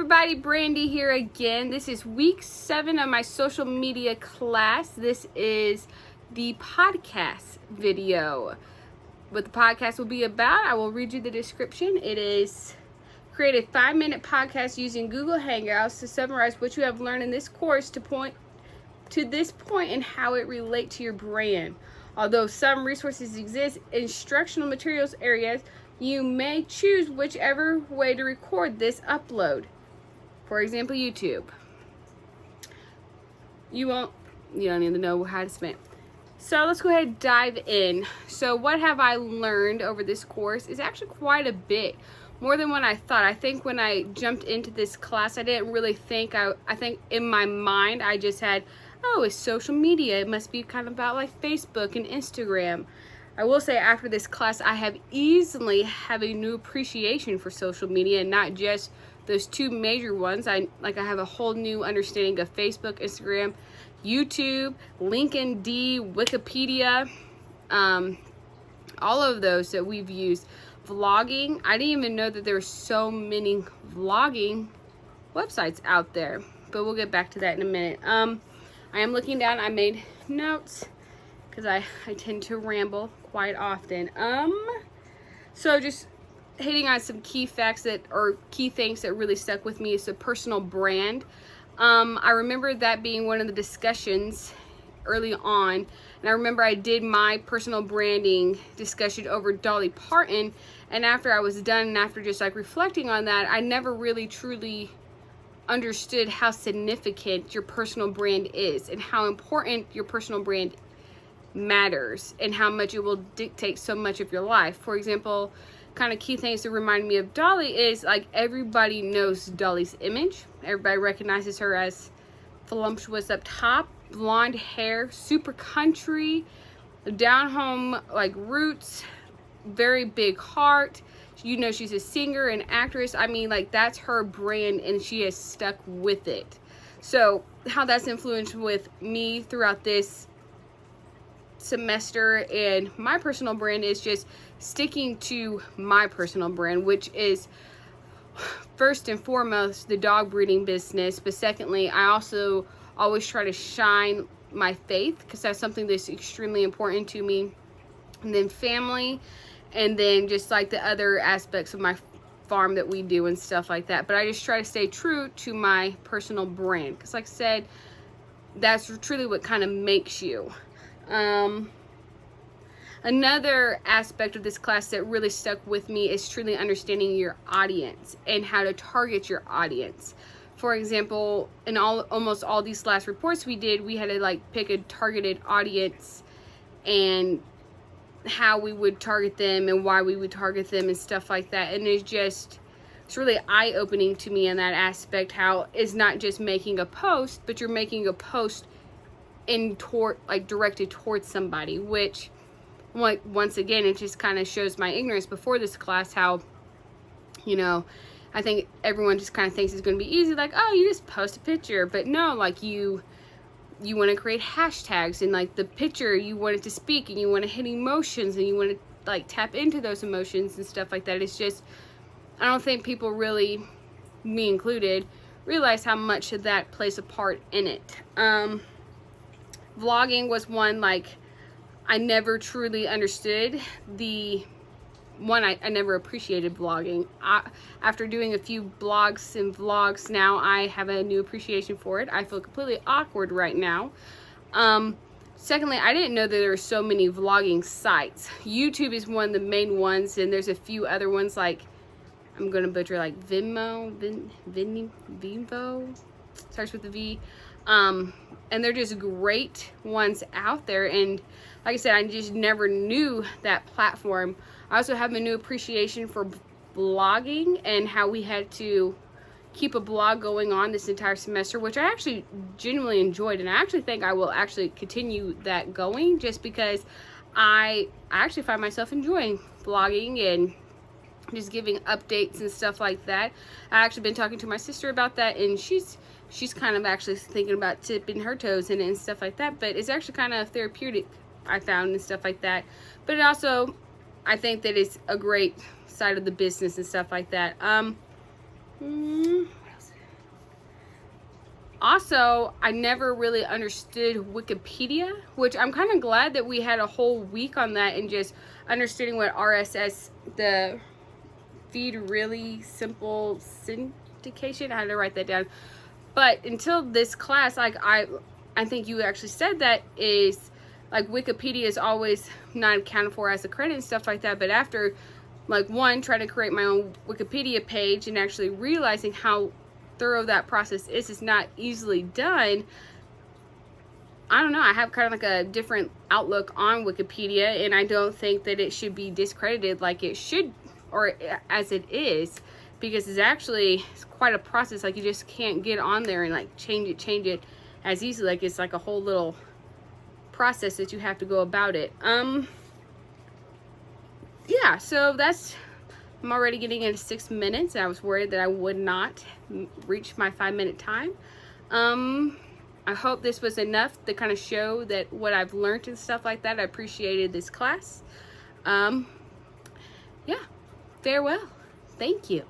everybody, Brandy here again. This is week 7 of my social media class. This is the podcast video. What the podcast will be about, I will read you the description. It is create a 5-minute podcast using Google Hangouts to summarize what you have learned in this course to this point and how it relates to your brand. Although some resources exist, instructional materials areas, you may choose whichever way to record this upload. For example, YouTube. You don't need to know how to spend. So let's go ahead and dive in. So what have I learned over this course? Is actually quite a bit. More than what I thought. I think when I jumped into this class, I didn't really think, I think in my mind, I just had, oh, it's social media. It must be kind of about like Facebook and Instagram. I will say after this class, I have easily have a new appreciation for social media and not just those two major ones. I have a whole new understanding of Facebook, Instagram, YouTube, LinkedIn, Wikipedia, all of those that we've used. Vlogging, I didn't even know that there were so many vlogging websites out there, but we'll get back to that in a minute. I am looking down. I made notes because I tend to ramble quite often. So just hitting on some key facts or key things that really stuck with me is the personal brand. I remember that being one of the discussions early on, and I remember I did my personal branding discussion over Dolly Parton, and after I was done and after just like reflecting on that, I never really truly understood how significant your personal brand is and how important your personal brand matters and how much it will dictate so much of your life. For example, kind of key things that remind me of Dolly is like everybody knows Dolly's image. Everybody recognizes her as voluptuous up top, blonde hair, super country, down home like roots, very big heart. You know, she's a singer and actress. I mean, like that's her brand and she has stuck with it. So how that's influenced with me throughout this semester and my personal brand is just sticking to my personal brand, which is first and foremost the dog breeding business, but secondly I also always try to shine my faith because that's something that's extremely important to me, and then family, and then just like the other aspects of my farm that we do and stuff like that. But I just try to stay true to my personal brand because like I said, that's truly what kind of makes you. Another aspect of this class that really stuck with me is truly understanding your audience and how to target your audience. For example, in almost all these last reports we did, we had to like pick a targeted audience and how we would target them and why we would target them and stuff like that. And it's really eye-opening to me in that aspect, how it's not just making a post, but you're making a post directed towards somebody, which like once again it just kind of shows my ignorance before this class, how I think everyone just kind of thinks it's going to be easy, like, oh, you just post a picture. But no, like you want to create hashtags, and like the picture you want it to speak, and you want to hit emotions, and you want to like tap into those emotions and stuff like that. It's just, I don't think people really, me included, realize how much that plays a part in it. Vlogging was one, like I never truly understood I never appreciated vlogging. After doing a few blogs and vlogs now, I have a new appreciation for it. I feel completely awkward right now. Secondly, I didn't know that there were so many vlogging sites. YouTube is one of the main ones, and there's a few other ones like, I'm gonna butcher, like Vivo, starts with a V. And they're just great ones out there, and like I said, I just never knew that platform. I also have a new appreciation for blogging and how we had to keep a blog going on this entire semester, which I actually genuinely enjoyed, and I actually think I will actually continue that going just because I actually find myself enjoying blogging and just giving updates and stuff like that. I actually been talking to my sister about that, and she's kind of actually thinking about tipping her toes in it and stuff like that. But it's actually kind of therapeutic, I found, and stuff like that. But it also, I think that it's a great side of the business and stuff like that. What else did Also, I never really understood Wikipedia, which I'm kind of glad that we had a whole week on that and just understanding what RSS, the feed really simple syndication, I had to write that down. But until this class, like I think you actually said that is like Wikipedia is always not accounted for as a credit and stuff like that. But after like one, trying to create my own Wikipedia page and actually realizing how thorough that process is, it's not easily done. I don't know, I have kind of like a different outlook on Wikipedia, and I don't think that it should be discredited like it should, or as it is, because it's quite a process. Like, you just can't get on there and like change it as easily. Like, it's like a whole little process that you have to go about it. Yeah, so I'm already getting into 6 minutes. I was worried that I would not reach my 5-minute time. I hope this was enough to kind of show that what I've learned and stuff like that. I appreciated this class. Yeah, farewell. Thank you.